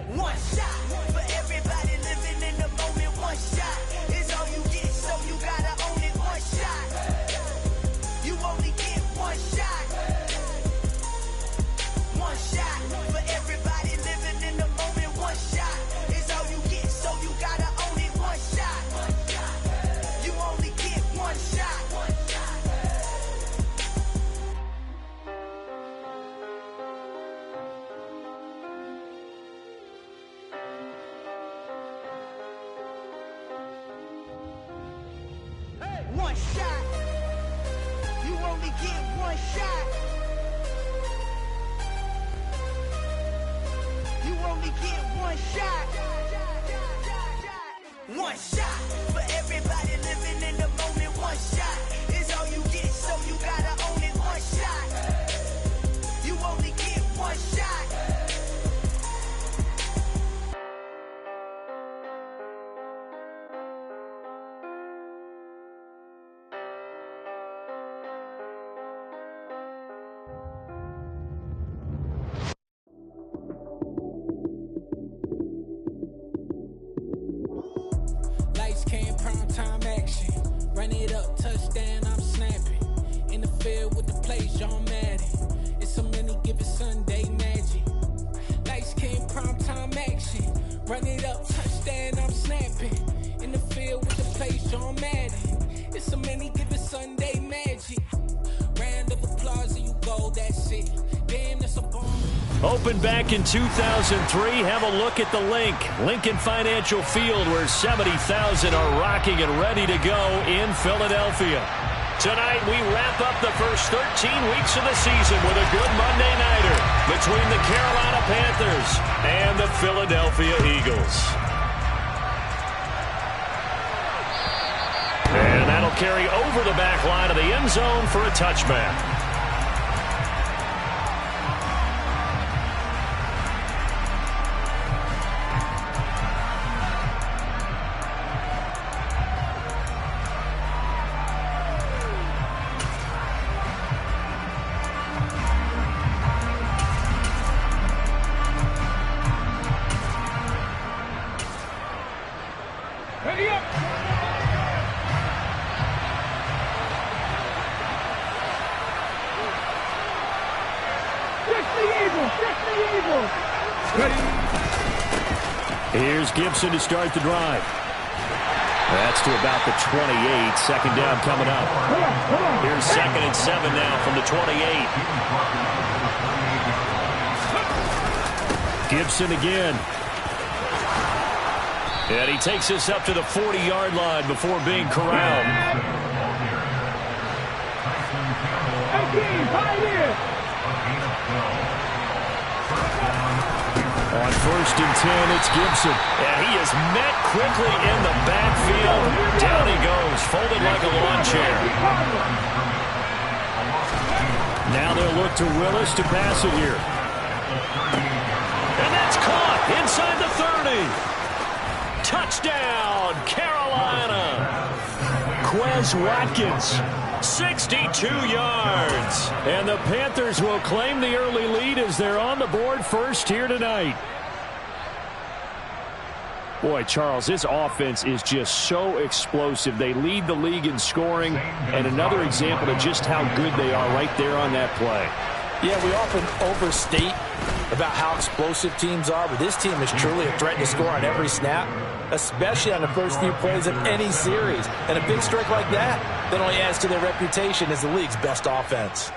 One shot for everybody living in the moment. One shot is all you get, so you gotta own it. One shot, you only get one shot. One shot for everybody living in the moment. One shot is all you get, so you gotta own it. One shot, you only get one shot. One shot, you only get one shot. You only get one shot. One shot for everybody living in the moment. One shot is all you get, so you gotta own it. One shot, you only get one shot. Lights came, prime time action. Run it up, touchdown, I'm snapping. In the field with the plays, John Madden. It's so many, give it Sunday magic. Lights came, prime time action. Run it up, touchdown, I'm snapping. In the field with the plays, John Madden. It's so many, give it Sunday magic. Round of applause and you go, that's it. Damn, that's a bomb. Opened back in 2003. Have a look at the link. Lincoln Financial Field, where 70,000 are rocking and ready to go in Philadelphia. Tonight, we wrap up the first 13 weeks of the season with a good Monday nighter between the Carolina Panthers and the Philadelphia Eagles. And that'll carry over the back line of the end zone for a touchback. Ready up! Here's Gibson to start the drive. That's to about the 28. Second down coming up. Here's 2nd and 7 now from the 28. Gibson again. And he takes us up to the 40-yard line before being corralled. On 1st and 10, it's Gibson. And he is met quickly in the backfield. Down he goes, folded like a lawn chair. Now they'll look to Willis to pass it here. And that's caught inside the 30. Touchdown, Carolina. Quez Watkins, 62 yards. And the Panthers will claim the early lead as they're on the board first here tonight. Boy, Charles, this offense is just so explosive. They lead the league in scoring, and another example of just how good they are right there on that play. Yeah, we often overstate about how explosive teams are, but this team is truly a threat to score on every snap, especially on the first few plays of any series. And a big strike like that only adds to their reputation as the league's best offense.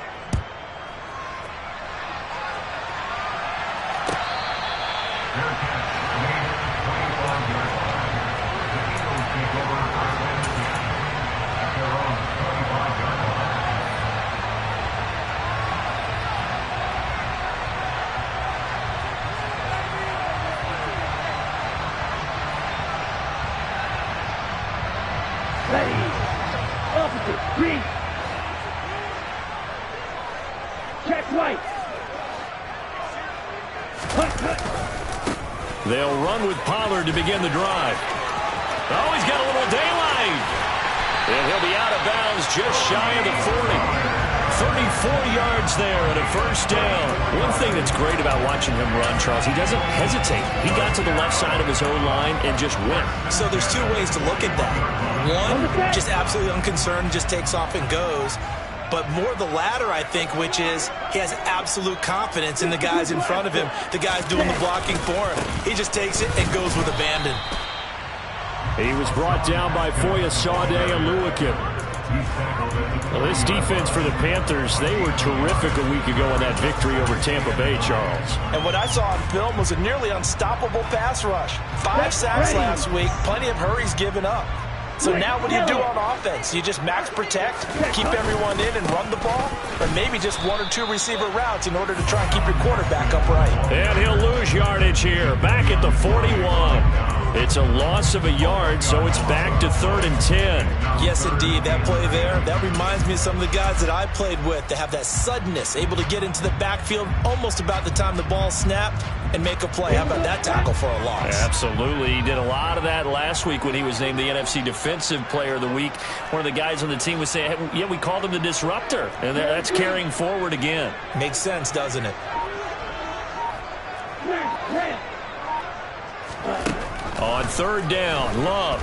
They'll run with Pollard to begin the drive. Oh, he's got a little daylight. And he'll be out of bounds just shy of the 40. 34 yards there and a first down. One thing that's great about watching him run, Charles, he doesn't hesitate. He got to the left side of his own line and just went. So there's two ways to look at that. One, just absolutely unconcerned, just takes off and goes. But more the latter, I think, which is he has absolute confidence in the guys in front of him, the guys doing the blocking for him. He just takes it and goes with abandon. He was brought down by Foyesade Oluwakim. Well, this defense for the Panthers, they were terrific a week ago in that victory over Tampa Bay, Charles. And what I saw on film was a nearly unstoppable pass rush. 5 sacks last week, plenty of hurries given up. So now what do you do on offense? You just max protect, keep everyone in and run the ball? Or maybe just 1 or 2 receiver routes in order to try and keep your quarterback upright? And he'll lose yardage here, back at the 41. It's a loss of a yard, so it's back to 3rd and 10. Yes, indeed. That play there, that reminds me of some of the guys that I played with. They have that suddenness, able to get into the backfield almost about the time the ball snapped and make a play. How about that tackle for a loss? Absolutely. He did a lot of that last week when he was named the NFC Defensive Player of the Week. One of the guys on the team was saying, hey, yeah, we called him the disruptor. And that's carrying forward again. Makes sense, doesn't it? On 3rd down, Love.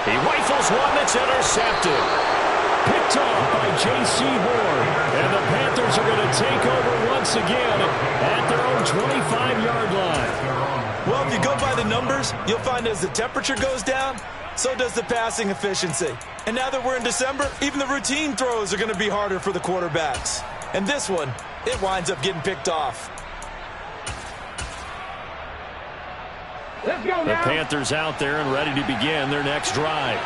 He rifles one that's intercepted. Picked off by J.C. Horn. And the Panthers are going to take over once again at their own 25-yard line. Well, if you go by the numbers, you'll find as the temperature goes down, so does the passing efficiency. And now that we're in December, even the routine throws are going to be harder for the quarterbacks. And this one, it winds up getting picked off. The Panthers out there and ready to begin their next drive.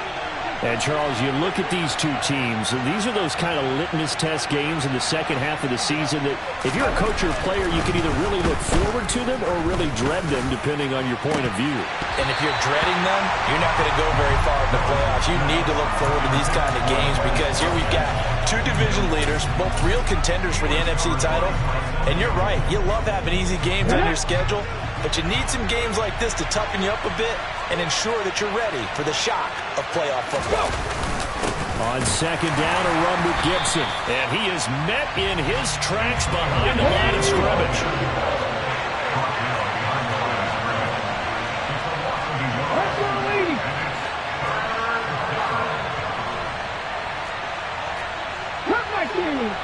And, Charles, you look at these two teams, and these are those kind of litmus test games in the second half of the season that if you're a coach or a player, you can either really look forward to them or really dread them, depending on your point of view. And if you're dreading them, you're not going to go very far in the playoffs. You need to look forward to these kind of games because here we've got 2 division leaders, both real contenders for the NFC title. And you're right, you love having easy games on your schedule, but you need some games like this to toughen you up a bit and ensure that you're ready for the shock of playoff football. On 2nd down, a run with Gibson. And he is met in his tracks behind the line of scrimmage.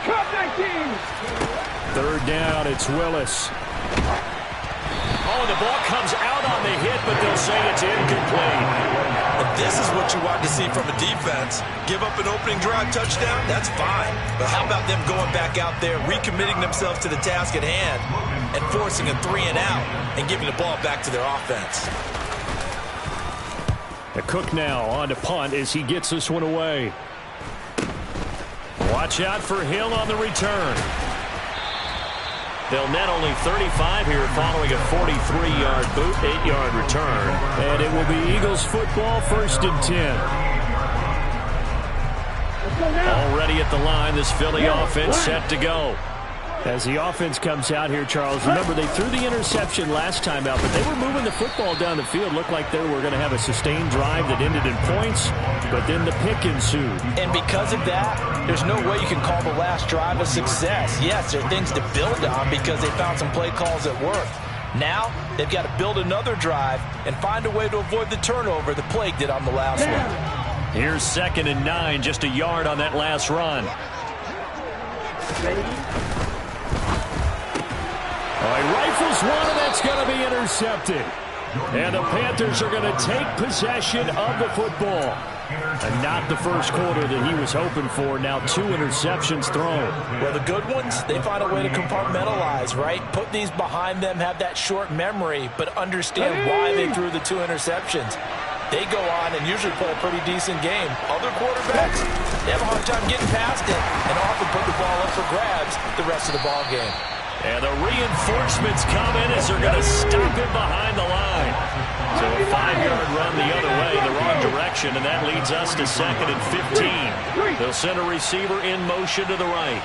Cut 19! 3rd down, it's Willis. Oh, the ball comes out on the hit, but they'll say it's incomplete. And this is what you want to see from a defense. Give up an opening drive touchdown, that's fine. But how about them going back out there, recommitting themselves to the task at hand, and forcing a 3-and-out and giving the ball back to their offense? The Cook now on to punt as he gets this one away. Watch out for Hill on the return. They'll net only 35 here following a 43-yard boot, 8-yard return. And it will be Eagles football, 1st and 10. Already at the line, this Philly offense set to go. As the offense comes out here, Charles, remember they threw the interception last time out, but they were moving the football down the field. Looked like they were going to have a sustained drive that ended in points, but then the pick ensued. And because of that, there's no way you can call the last drive a success. Yes, there are things to build on because they found some play calls that work. Now, they've got to build another drive and find a way to avoid the turnover the plague did on the last one. Here's 2nd and 9, just a yard on that last run. Oh, he rifles one, and that's going to be intercepted. And the Panthers are going to take possession of the football. And not the first quarter that he was hoping for. Now 2 interceptions thrown. Well, the good ones, they find a way to compartmentalize, right? Put these behind them, have that short memory, but understand why they threw the 2 interceptions. They go on and usually play a pretty decent game. Other quarterbacks, they have a hard time getting past it and often put the ball up for grabs the rest of the ball game. And the reinforcements come in as they're going to stop him behind the line. So a 5-yard run the other way, the wrong direction, and that leads us to 2nd and 15. They'll send a receiver in motion to the right.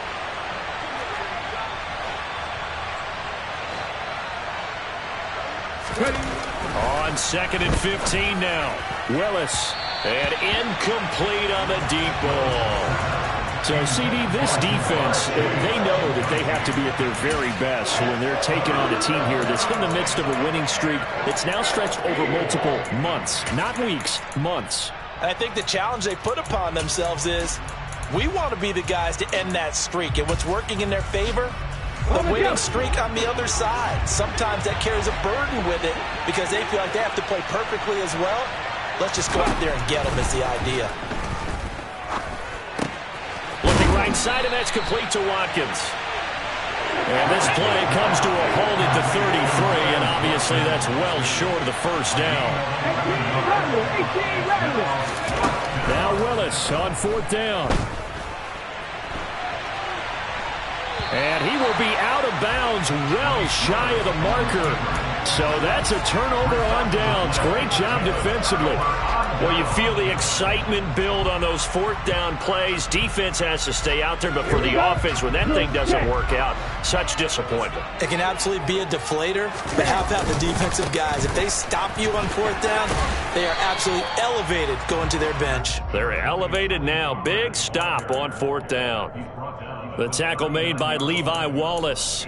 On 2nd and 15 now. Willis. And incomplete on the deep ball. So, CD, this defense, they know that they have to be at their very best when they're taking on a team here that's in the midst of a winning streak that's now stretched over multiple months, not weeks, months. I think the challenge they put upon themselves is we want to be the guys to end that streak. And what's working in their favor? The winning streak on the other side. Sometimes that carries a burden with it because they feel like they have to play perfectly as well. Let's just go out there and get them is the idea. Looking right side, and that's complete to Watkins. And this play comes to a hold at the 33, and obviously that's well short of the first down. Now Willis on fourth down. And he will be out of bounds, well shy of the marker. So that's a turnover on downs. Great job defensively. Well, you feel the excitement build on those fourth down plays. Defense has to stay out there, but for the offense, when that thing doesn't work out, such disappointment. It can absolutely be a deflator, but how about the defensive guys? If they stop you on fourth down, they are absolutely elevated going to their bench. They're elevated now. Big stop on fourth down. The tackle made by Levi Wallace.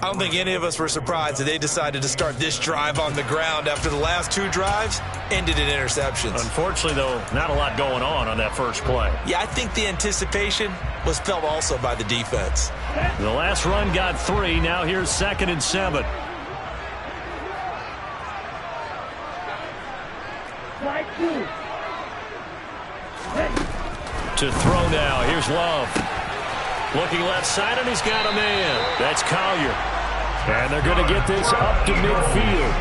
I don't think any of us were surprised that they decided to start this drive on the ground after the last two drives ended in interceptions. Unfortunately, though, not a lot going on that first play. Yeah, I think the anticipation was felt also by the defense. The last run got 3. Now here's 2nd and 7. To throw now. Here's Love. Looking left side, and he's got a man. That's Collier. And they're going to get this up to midfield.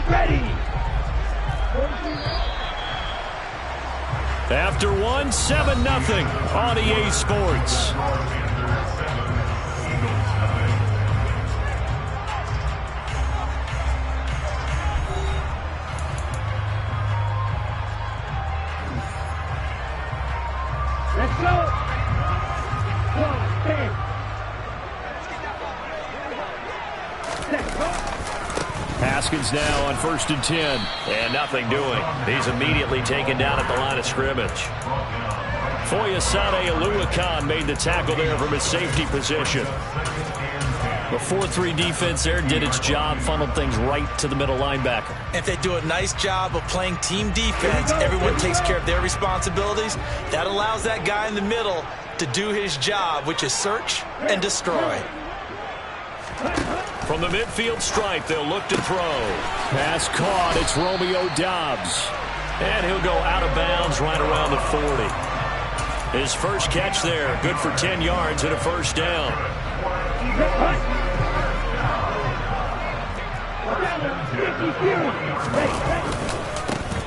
Ready. After one, 7-0 on EA Sports. Let's go. Haskins now on 1st and 10. And nothing doing. He's immediately taken down at the line of scrimmage. Foyesade Oluwakan made the tackle there from his safety position. The 4-3 defense there did its job, funneled things right to the middle linebacker. If they do a nice job of playing team defense, everyone takes care of their responsibilities. That allows that guy in the middle to do his job, which is search and destroy. From the midfield stripe, they'll look to throw. Pass caught. It's Romeo Doubs. And he'll go out of bounds right around the 40. His first catch there, good for 10 yards and a first down.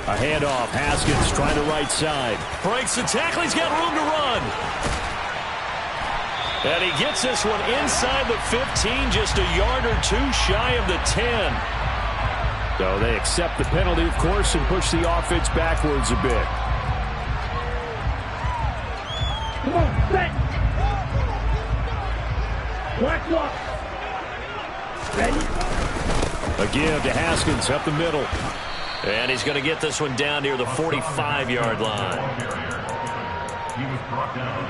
A handoff. Haskins trying the right side. Breaks the tackle. He's got room to run. And he gets this one inside the 15, just a yard or two shy of the 10. So they accept the penalty, of course, and push the offense backwards a bit. Come on, set. Black lock. Ready. A give to Haskins up the middle. And he's going to get this one down near the 45-yard line.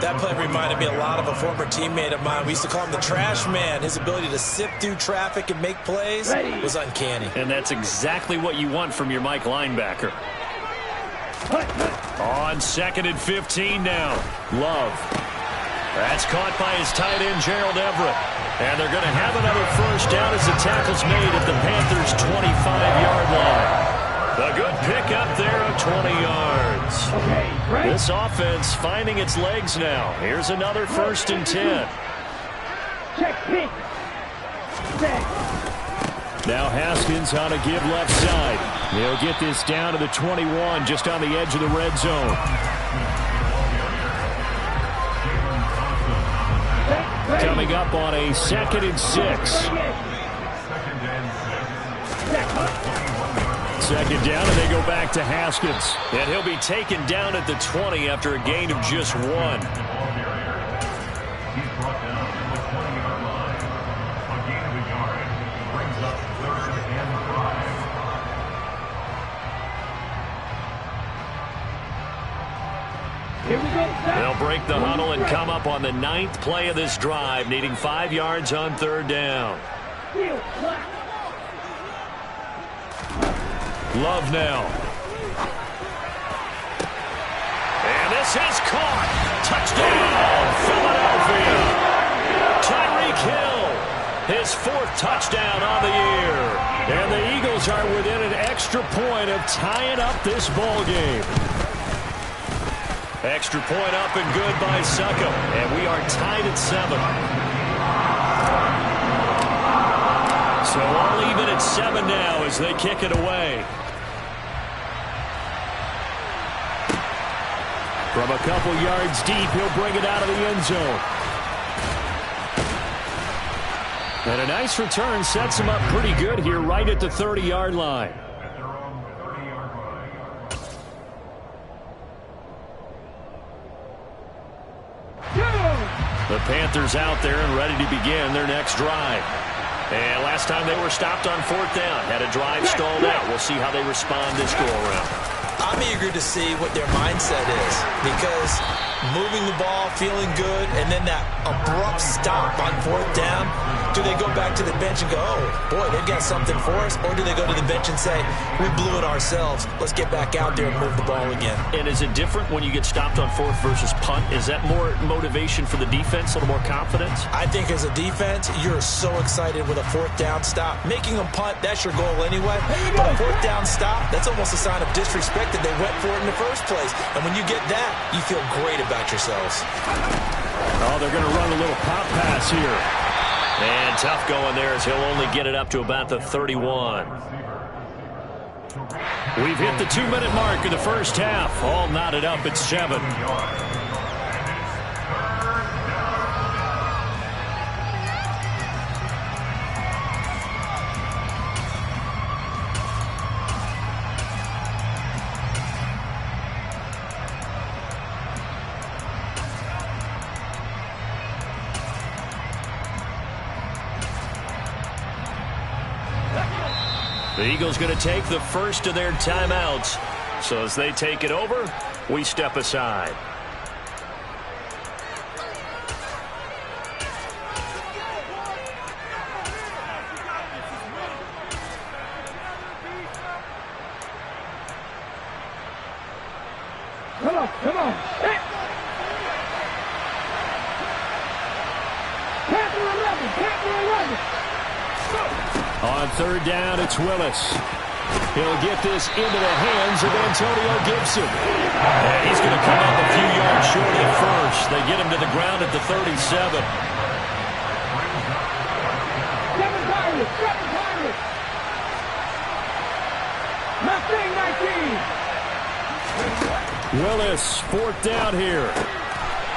That play reminded me a lot of a former teammate of mine. We used to call him the trash man. His ability to sift through traffic and make plays was uncanny. And that's exactly what you want from your Mike linebacker. On 2nd and 15 now. Love. That's caught by his tight end, Gerald Everett. And they're going to have another first down as the tackle's made at the Panthers' 25-yard line. A good pickup there of 20 yards. Okay, this offense finding its legs now. Here's another 1st and 10. Check pick. Set. Now Haskins on a give left side. He'll get this down to the 21, just on the edge of the red zone. Coming up on a 2nd and 6. Second down, and they go back to Haskins. And he'll be taken down at the 20 after a gain of just 1. They'll break the huddle and come up on the 9th play of this drive, needing 5 yards on 3rd down. Love now. And this is caught. Touchdown, Philadelphia. Tyreek Hill, his 4th touchdown on the year. And the Eagles are within an extra point of tying up this ball game. Extra point up and good by Succop. And we are tied at 7. So all even at 7 now as they kick it away. From a couple yards deep, he'll bring it out of the end zone. And a nice return sets him up pretty good here right at the 30-yard line. The Panthers out there and ready to begin their next drive. And last time they were stopped on 4th down, had a drive stalled out. We'll see how they respond this go-around. I'm eager to see what their mindset is, because moving the ball, feeling good, and then that abrupt stop on 4th down, do they go back to the bench and go, oh, boy, they've got something for us, or do they go to the bench and say, we blew it ourselves, let's get back out there and move the ball again? And is it different when you get stopped on 4th versus punt? Is that more motivation for the defense, a little more confidence? I think as a defense, you're so excited with a 4th down stop. Making them punt, that's your goal anyway, but a 4th down stop, that's almost a sign of disrespect that they went for it in the first place. And when you get that, you feel great about yourselves. Oh, they're going to run a little pop pass here. And tough going there as he'll only get it up to about the 31. We've hit the 2-minute mark of the first half. All knotted up at 7. The Eagles going to take the first of their timeouts. So as they take it over, we step aside. Come on. Hey. Panther 11. On 3rd down, it's Willis. He'll get this into the hands of Antonio Gibson. And he's going to come up a few yards short at first. They get him to the ground at the 37. Willis, 4th down here.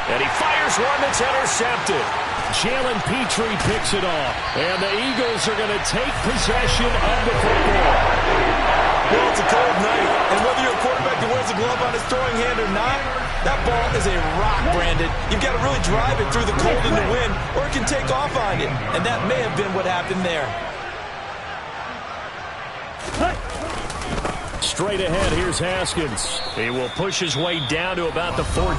And he fires one that's intercepted. Jalen Petrie picks it off. And the Eagles are going to take possession of the football. Well, it's a cold night. And whether you're a quarterback that wears a glove on his throwing hand or not, that ball is a rock, Brandon. You've got to really drive it through the cold and the wind, or it can take off on you. And that may have been what happened there. Straight ahead, here's Haskins. He will push his way down to about the 14.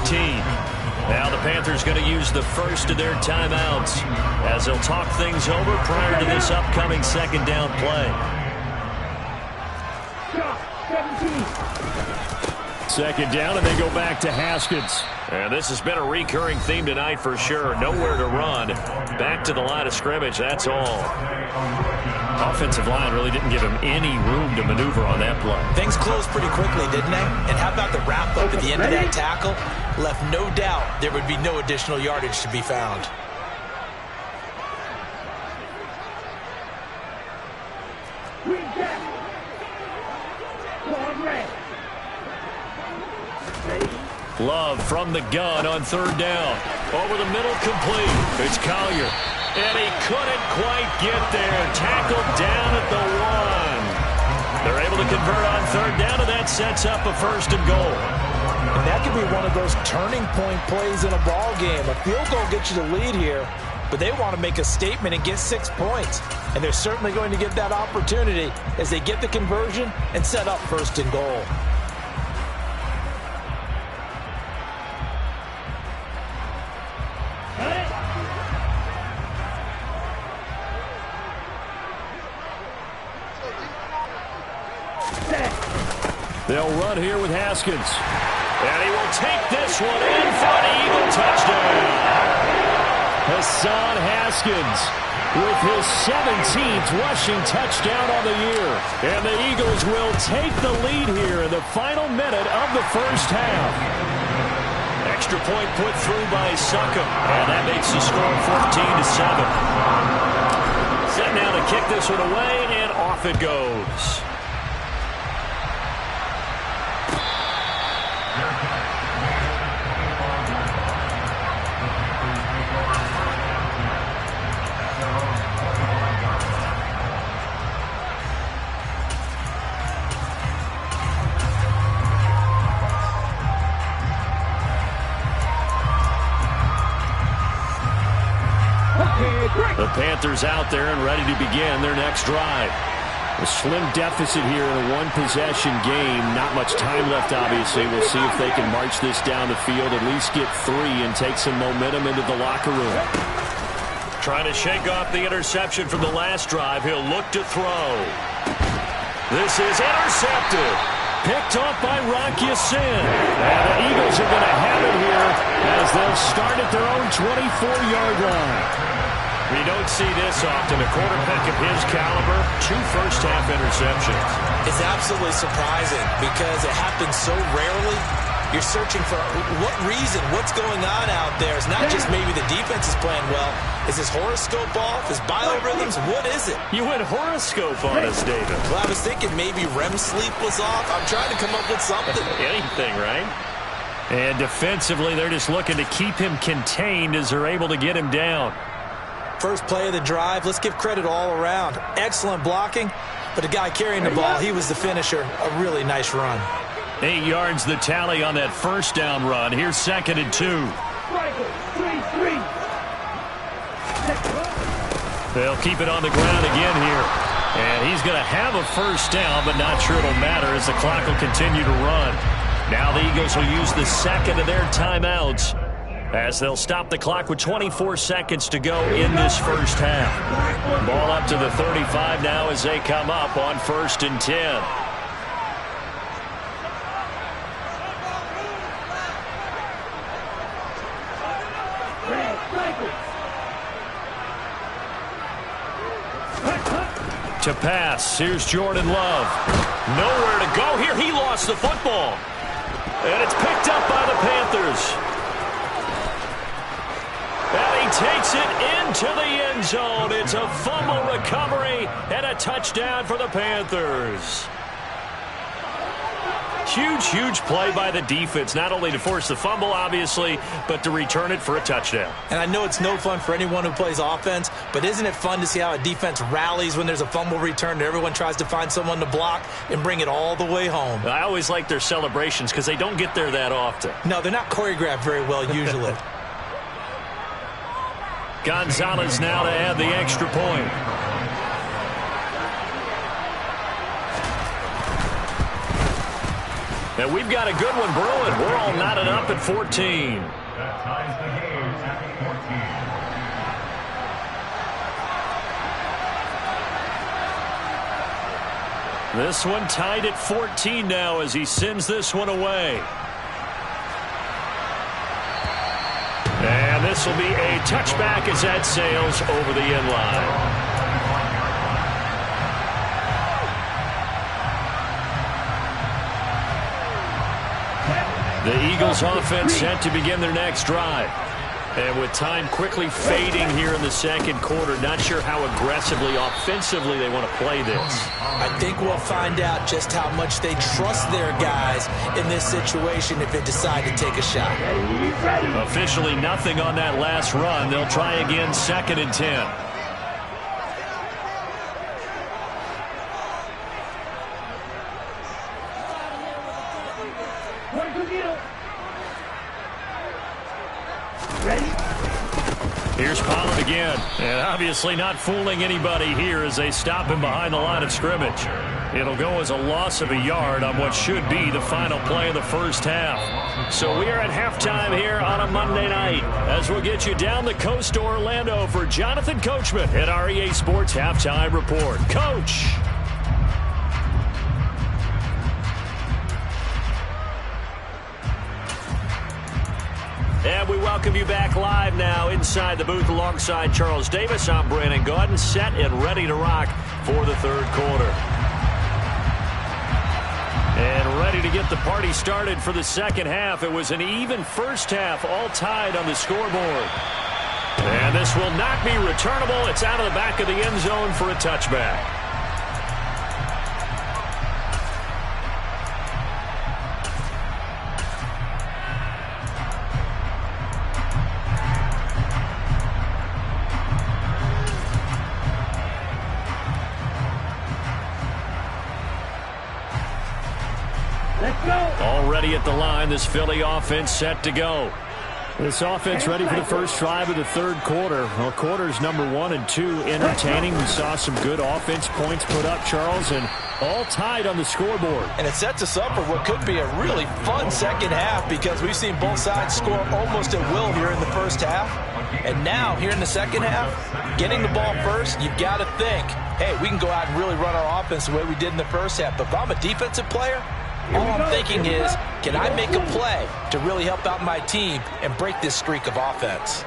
Now the Panthers going to use the first of their timeouts as they'll talk things over prior to this upcoming 2nd down play. 2nd down, and they go back to Haskins. And this has been a recurring theme tonight for sure. Nowhere to run. Back to the line of scrimmage, that's all. Offensive line really didn't give him any room to maneuver on that play. Things closed pretty quickly, didn't they? And how about the wrap-up at the end of that tackle? Left no doubt there would be no additional yardage to be found. Love from the gun on 3rd down. Over the middle, complete. It's Collier. And he couldn't quite get there. Tackled down at the 1. They're able to convert on 3rd down, and that sets up a 1st and goal. And that could be one of those turning point plays in a ball game. A field goal gets you the lead here, but they want to make a statement and get 6 points. And they're certainly going to get that opportunity as they get the conversion and set up 1st and goal. They'll run here with Haskins. And he will take this one in for an Eagle touchdown. Hassan Haskins with his 17th rushing touchdown on the year. And the Eagles will take the lead here in the final minute of the first half. Extra point put through by Succop. And that makes the score 14-7. Set now to kick this one away, and off it goes. The Panthers out there and ready to begin their next drive. A slim deficit here in a one-possession game. Not much time left, obviously. We'll see if they can march this down the field, at least get 3 and take some momentum into the locker room. Trying to shake off the interception from the last drive. He'll look to throw. This is intercepted. Picked off by Rock Ya-Sin. And the Eagles are going to have it here as they'll start at their own 24-yard line. We don't see this often. A quarterback of his caliber, 2 first-half interceptions. It's absolutely surprising because it happens so rarely. You're searching for what reason, what's going on out there. It's not just maybe the defense is playing well. Is his horoscope off? His biorhythms? What is it? You went horoscope on us, David. Well, I was thinking maybe REM sleep was off. I'm trying to come up with something. Anything, right? And defensively, they're just looking to keep him contained as they're able to get him down. First play of the drive, let's give credit all around. Excellent blocking, but the guy carrying the ball, he was the finisher. A really nice run. 8 yards the tally on that first down run. Here's 2nd and 2. They'll keep it on the ground again here. And he's going to have a first down, but not sure it'll matter as the clock will continue to run. Now the Eagles will use the second of their timeouts as they'll stop the clock with 24 seconds to go in this first half. Ball up to the 35 now as they come up on 1st and 10. To pass, here's Jordan Love. Nowhere to go here. He lost the football. And it's picked up by the Panthers. And he takes it into the end zone. It's a fumble recovery and a touchdown for the Panthers. Huge, huge play by the defense, not only to force the fumble, obviously, but to return it for a touchdown. And I know it's no fun for anyone who plays offense, but isn't it fun to see how a defense rallies when there's a fumble return and everyone tries to find someone to block and bring it all the way home? I always like their celebrations because they don't get there that often. No, they're not choreographed very well usually. Gonzalez now to add the extra point. And we've got a good one brewing. We're all knotted up at 14. That ties the game at 14. This one tied at 14 now as he sends this one away. And this will be a touchback as that sails over the end line. The Eagles offense set to begin their next drive. And with time quickly fading here in the second quarter, not sure how aggressively, offensively they want to play this. I think we'll find out just how much they trust their guys in this situation if they decide to take a shot. Officially nothing on that last run. They'll try again 2nd and 10. Here's Pollard again, and obviously not fooling anybody here as they stop him behind the line of scrimmage. It'll go as a loss of a yard on what should be the final play of the first half. So we are at halftime here on a Monday night as we'll get you down the coast to Orlando for Jonathan Coachman at our EA Sports Halftime Report. Coach! And we welcome you back live now inside the booth alongside Charles Davis. I'm Brandon Gaudin, set and ready to rock for the third quarter. And ready to get the party started for the second half. It was an even first half, all tied on the scoreboard. And this will not be returnable. It's out of the back of the end zone for a touchback. Already at the line, this Philly offense set to go. This offense ready for the first drive of the third quarter. Well, quarters number 1 and 2 entertaining. We saw some good offense points put up, Charles, and all tied on the scoreboard. And it sets us up for what could be a really fun second half because we've seen both sides score almost at will here in the first half. And now, here in the second half, getting the ball first, you've got to think, hey, we can go out and really run our offense the way we did in the first half. But if I'm a defensive player, all I'm thinking is, can I make a play to really help out my team and break this streak of offense?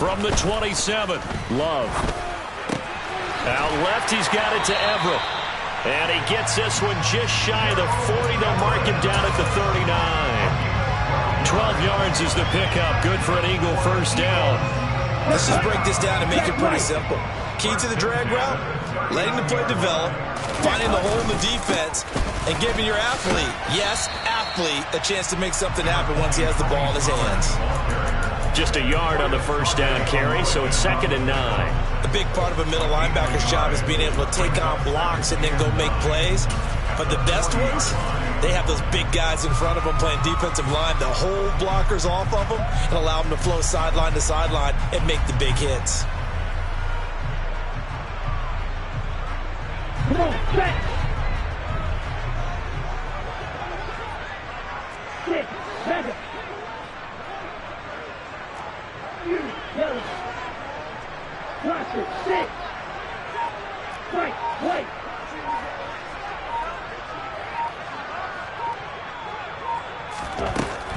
From the 27, Love. Out left, he's got it to Everett. And he gets this one just shy of the 40. They'll mark him down at the 39. 12 yards is the pickup. Good for an Eagle first down. Let's just break this down and make it pretty simple. Key to the drag route, letting the play develop, finding the hole in the defense, and giving your athlete, yes, athlete, a chance to make something happen once he has the ball in his hands. Just a yard on the first down carry, so it's 2nd and 9. A big part of a middle linebacker's job is being able to take on blocks and then go make plays. But the best ones, they have those big guys in front of them playing defensive line to hold blockers off of them and allow them to flow sideline to sideline and make the big hits. Come on, set. 6, 7. Yellow. Watch it. 6. White.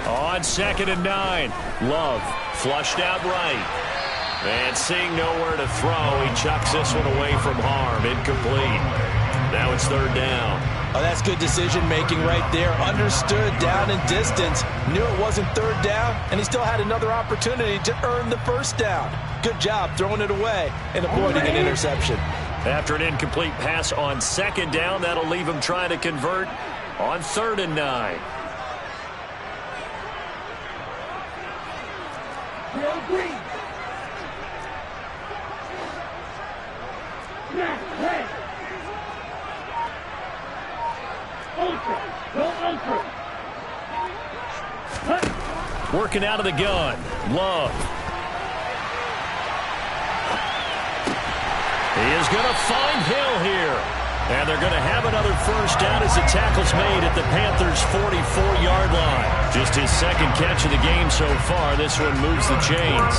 On 2nd and 9, Love flushed out right. And seeing nowhere to throw, he chucks this one away from harm. Incomplete. Now it's 3rd down. Oh, that's good decision-making right there. Understood down and distance. Knew it wasn't 3rd down, and he still had another opportunity to earn the first down. Good job throwing it away and avoiding an interception. After an incomplete pass on 2nd down, that'll leave him trying to convert on 3rd and 9. Green. Working out of the gun. Love. He is going to find Hill here. And they're going to have another first down as the tackle's made at the Panthers' 44-yard line. Just his 2nd catch of the game so far. This one moves the chains.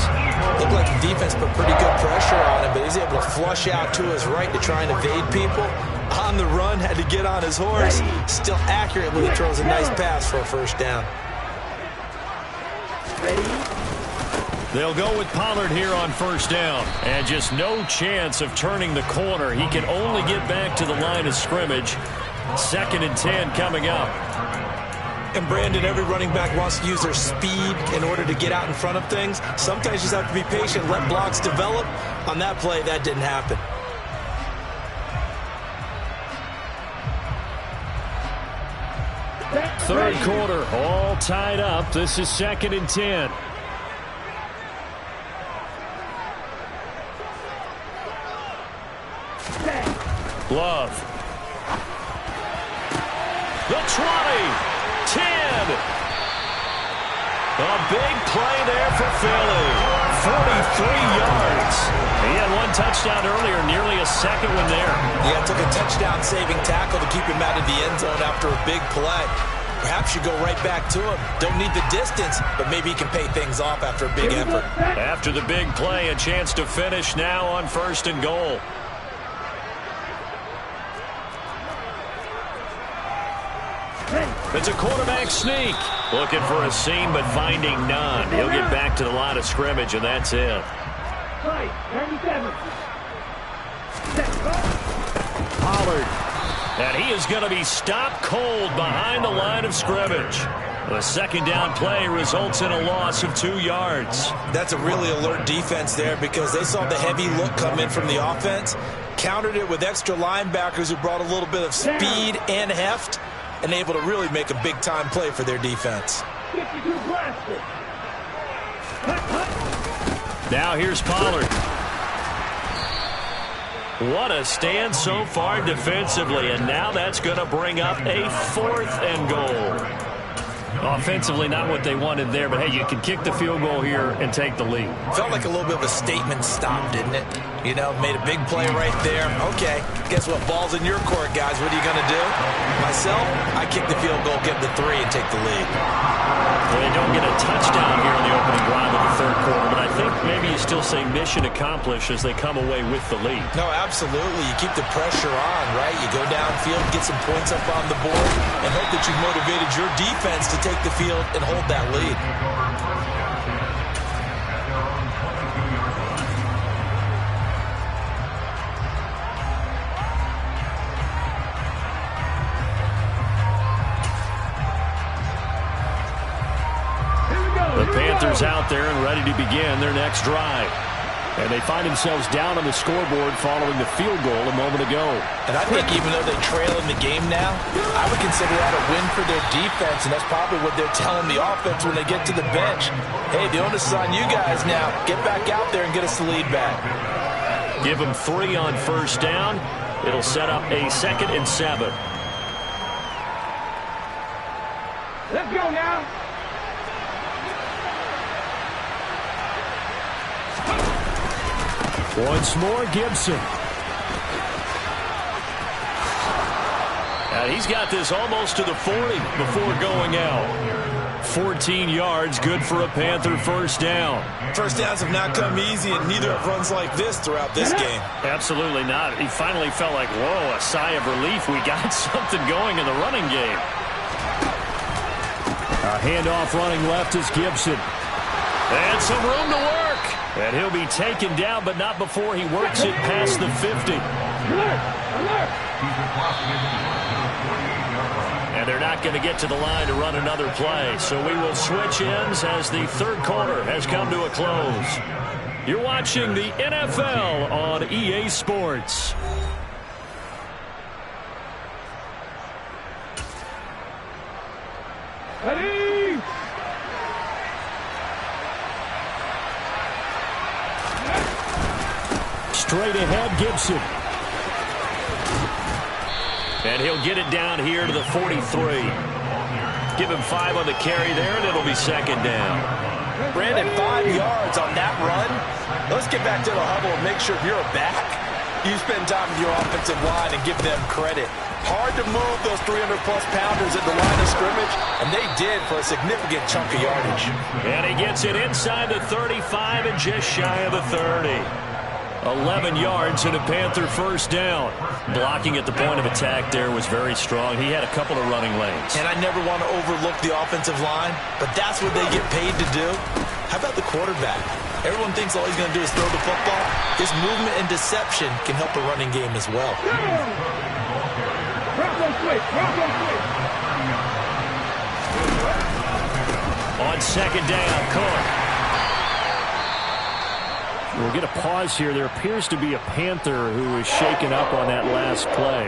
Looked like the defense put pretty good pressure on him, but he's able to flush out to his right to try and evade people. On the run, had to get on his horse. Still accurately throws a nice pass for a first down. They'll go with Pollard here on first down. And just no chance of turning the corner. He can only get back to the line of scrimmage. 2nd and 10 coming up. And Brandon, every running back wants to use their speed in order to get out in front of things. Sometimes you just have to be patient, let blocks develop. On that play, that didn't happen. Third quarter, all tied up. This is 2nd and 10. Love. The 20. 10. A big play there for Philly. 43 yards. He had one touchdown earlier, nearly a second one there. Yeah, it took a touchdown-saving tackle to keep him out of the end zone after a big play. Perhaps you go right back to him. Don't need the distance, but maybe he can pay things off after a big effort. After the big play, a chance to finish now on 1st and goal. It's a quarterback sneak. Looking for a seam, but finding none. He'll get back to the line of scrimmage, and that's it. Right, 97. Pollard. And he is going to be stopped cold behind the line of scrimmage. The second down play results in a loss of 2 yards. That's a really alert defense there because they saw the heavy look come in from the offense, countered it with extra linebackers who brought a little bit of speed and heft, and able to really make a big-time play for their defense. 52 blaster. Now here's Pollard. What a stand so far defensively, and now that's going to bring up a 4th and goal. Offensively, not what they wanted there, but hey, you can kick the field goal here and take the lead. Felt like a little bit of a statement stop, didn't it? You know, made a big play right there. Okay, guess what? Ball's in your court, guys. What are you going to do? Myself, I kick the field goal, get the 3, and take the lead. Well, they don't get a touchdown here in the opening drive of the third quarter, but I think maybe you still say mission accomplished as they come away with the lead. No, absolutely. You keep the pressure on, right? You go downfield, get some points up on the board, and hope that you've motivated your defense to take the field and hold that lead. The Panthers out there and ready to begin their next drive. And they find themselves down on the scoreboard following the field goal a moment ago. And I think even though they trail in the game now, I would consider that a win for their defense, and that's probably what they're telling the offense when they get to the bench. Hey, the onus is on you guys now. Get back out there and get us the lead back. Give them 3 on first down. It'll set up a 2nd and 7. Let's go now. Once more, Gibson. And he's got this almost to the 40 before going out. 14 yards, good for a Panther first down. First downs have not come easy, and neither have runs like this throughout this game. Absolutely not. He finally felt like, whoa, a sigh of relief. We got something going in the running game. A handoff running left is Gibson. And some room to work. And he'll be taken down, but not before he works it past the 50. And they're not going to get to the line to run another play. So we will switch ends as the third quarter has come to a close. You're watching the NFL on EA Sports. Ready? Straight ahead, Gibson. And he'll get it down here to the 43. Give him 5 on the carry there, and it'll be second down. Brandon, 5 yards on that run. Let's get back to the huddle and make sure you're back. You spend time with your offensive line and give them credit. Hard to move those 300-plus pounders at the line of scrimmage, and they did for a significant chunk of yardage. And he gets it inside the 35 and just shy of the 30. 11 yards and a Panther first down. Blocking at the point of attack there was very strong. He had a couple of running lanes. And I never want to overlook the offensive line, but that's what they get paid to do. How about the quarterback? Everyone thinks all he's going to do is throw the football. His movement and deception can help a running game as well. On second down, Cook. We'll get a pause here. There appears to be a Panther who is shaken up on that last play.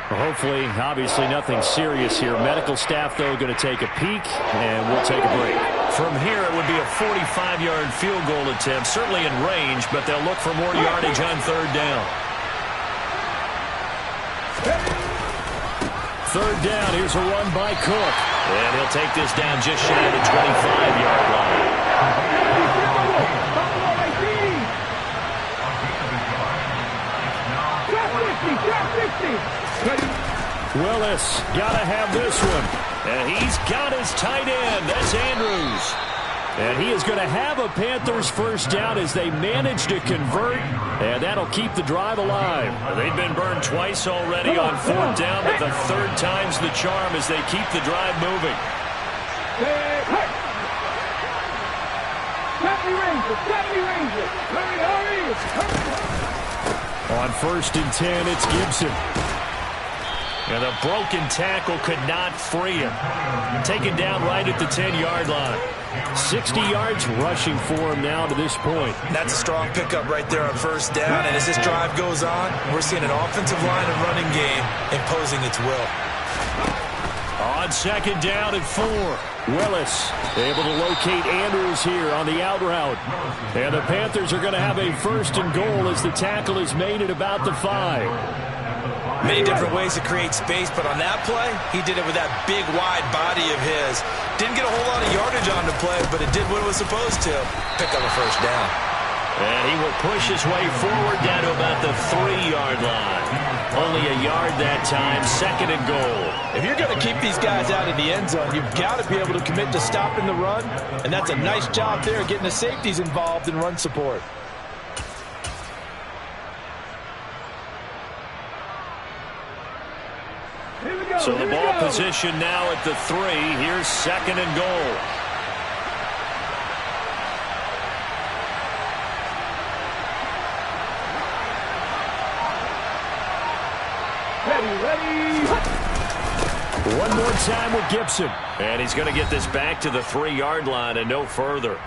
Well, hopefully, obviously, nothing serious here. Medical staff, though, going to take a peek, and we'll take a break. From here, it would be a 45-yard field goal attempt, certainly in range, but they'll look for more yardage on third down. Third down, here's a run by Cook. And he'll take this down just shy of the 25-yard line. Willis got to have this one. And he's got his tight end. That's Andrews. And he is going to have a Panthers first down as they manage to convert, and that'll keep the drive alive. They've been burned twice already on fourth down, but the third time's the charm as they keep the drive moving. On 1st and 10, it's Gibson. And a broken tackle could not free him. Taken down right at the 10-yard line. 60 yards rushing for him now to this point. That's a strong pickup right there on 1st down. And as this drive goes on, we're seeing an offensive line and running game imposing its will. On 2nd down and 4. Willis able to locate Andrews here on the out route. And the Panthers are going to have a 1st and goal as the tackle is made at about the 5. Many different ways to create space, but on that play, he did it with that big, wide body of his. Didn't get a whole lot of yardage on the play, but it did what it was supposed to. Pick up a 1st down. And he will push his way forward down to about the 3-yard line. Only a yard that time, 2nd and goal. If you're going to keep these guys out of the end zone, you've got to be able to commit to stopping the run, and that's a nice job there getting the safeties involved in run support. So the ball position now at the 3. Here's 2nd and goal. Ready. One more time with Gibson. And he's going to get this back to the 3-yard line and no further.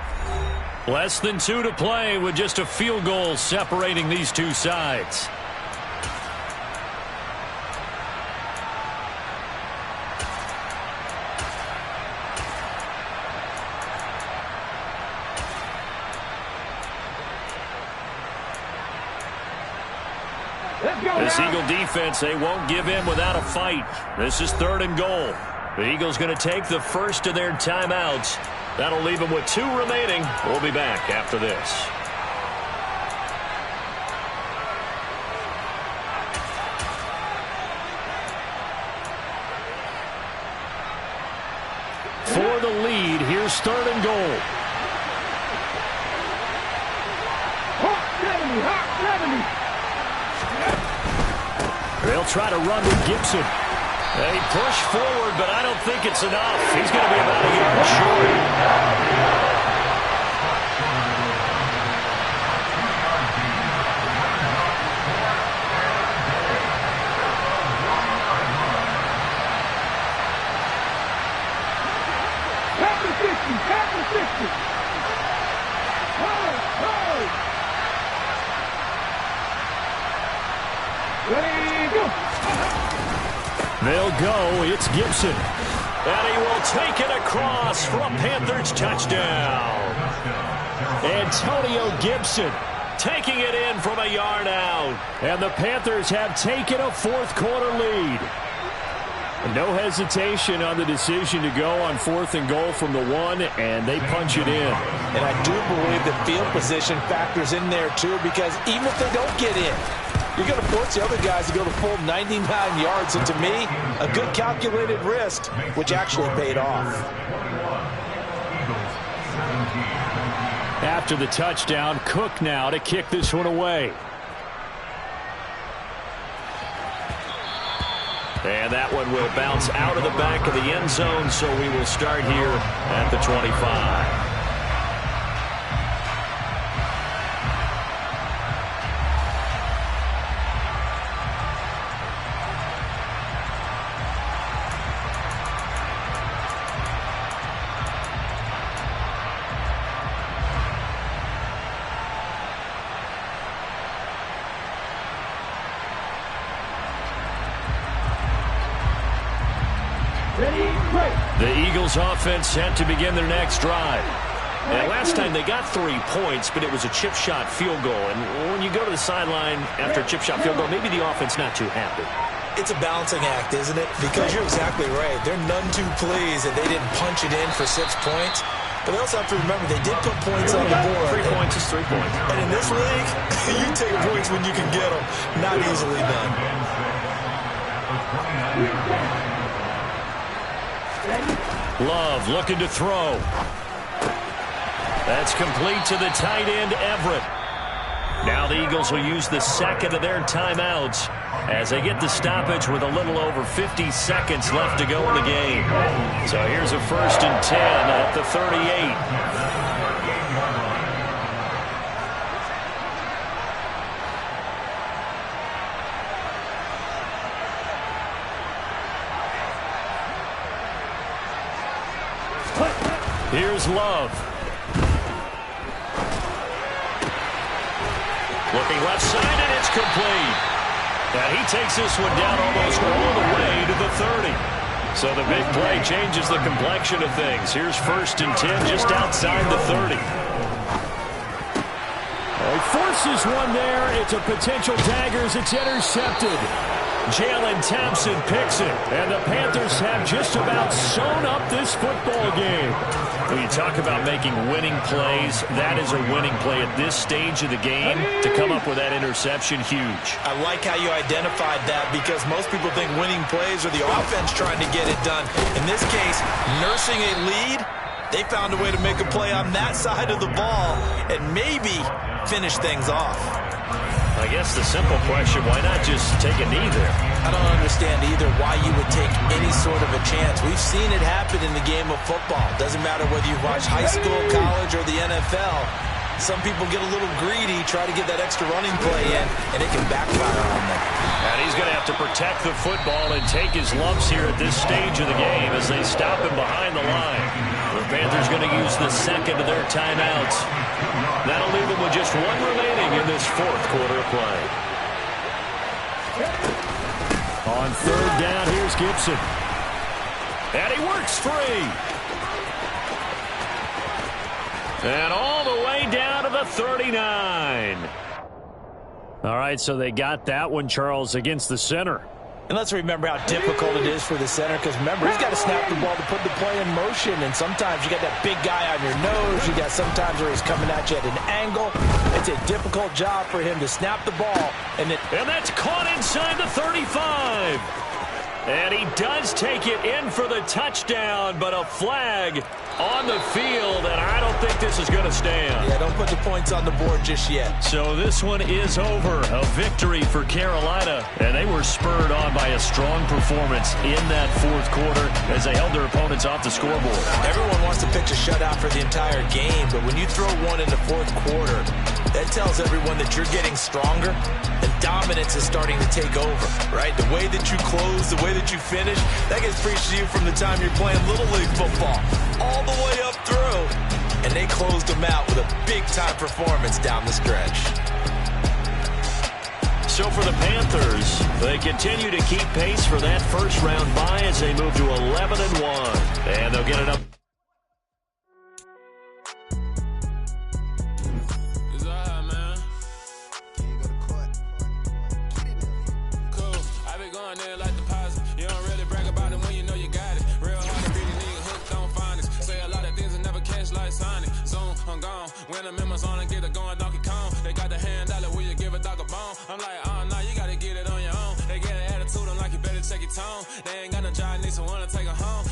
Less than 2 to play with just a field goal separating these two sides. This Eagle defense, they won't give in without a fight. This is 3rd and goal. The Eagles going to take the first of their timeouts. That'll leave them with 2 remaining. We'll be back after this. For the lead, here's 3rd and goal. Hot 70. They'll try to run with Gibson. They push forward, but I don't think it's enough. He's going to be about a yard short. They'll go. It's Gibson. And he will take it across for a Panthers touchdown. Antonio Gibson taking it in from a yard out. And the Panthers have taken a 4th quarter lead. No hesitation on the decision to go on 4th and goal from the 1, and they punch it in. And I do believe the field position factors in there, too, because even if they don't get in, you're going to force the other guys to go the full 99 yards. And to me, a good calculated risk, which actually paid off. After the touchdown, Cook now to kick this one away. And that one will bounce out of the back of the end zone, so we will start here at the 25. The Eagles offense set to begin their next drive. And last time they got 3 points, but it was a chip shot field goal. And when you go to the sideline after a chip shot field goal, maybe the offense not too happy. It's a balancing act, isn't it? Because you're exactly right. They're none too pleased that they didn't punch it in for 6 points. But they also have to remember they did put points on the board. 3 points is 3 points. And in this league, you take points when you can get them. Not easily done. Love looking to throw. That's complete to the tight end, Everett. Now the Eagles will use the second of their timeouts as they get the stoppage with a little over 50 seconds left to go in the game. So here's a 1st and 10 at the 38. Here's Love. Looking left side, and it's complete. And he takes this one down almost all the way to the 30. So the big play changes the complexion of things. Here's 1st and 10 just outside the 30. He forces one there. It's a potential dagger as it's intercepted. Jalen Thompson picks it, and the Panthers have just about sewn up this football game. When you talk about making winning plays, that is a winning play at this stage of the game. To come up with that interception, huge. I like how you identified that because most people think winning plays are the offense trying to get it done. In this case, nursing a lead, they found a way to make a play on that side of the ball and maybe finish things off. I guess the simple question, why not just take a knee there? I don't understand either why you would take any sort of a chance. We've seen it happen in the game of football. Doesn't matter whether you watch high school, college, or the NFL. Some people get a little greedy, try to get that extra running play in, and it can backfire on them. And he's going to have to protect the football and take his lumps here at this stage of the game as they stop him behind the line. The Panthers going to use the second of their timeouts. That'll leave them with just one remaining in this 4th quarter of play. On 3rd down, here's Gibson. And he works free. And all the way down to the 39. All right, so they got that one, Charles, against the center. And let's remember how difficult it is for the center because, remember, he's got to snap the ball to put the play in motion. And sometimes you got that big guy on your nose. You got sometimes where he's coming at you at an angle. It's a difficult job for him to snap the ball. And that's caught inside the 35. And he does take it in for the touchdown, but a flag on the field, and I don't think this is going to stand. Yeah, don't put the points on the board just yet. So this one is over. A victory for Carolina, and they were spurred on by a strong performance in that 4th quarter as they held their opponents off the scoreboard. Everyone wants to pitch a shutout for the entire game, but when you throw one in the 4th quarter, that tells everyone that you're getting stronger and dominance is starting to take over, right? The way that you close, the way that you finish, that gets preached to you from the time you're playing Little League football all the way up through. And they closed them out with a big-time performance down the stretch. So for the Panthers, they continue to keep pace for that first-round bye as they move to 11-1. And they'll get it up. When the members on and get it going Donkey Kong, they got the hand dollar, will you give a dog a bone? I'm like, oh no, you gotta get it on your own. They get an attitude, I'm like, you better check your tone. They ain't got no job, need someone to take her home.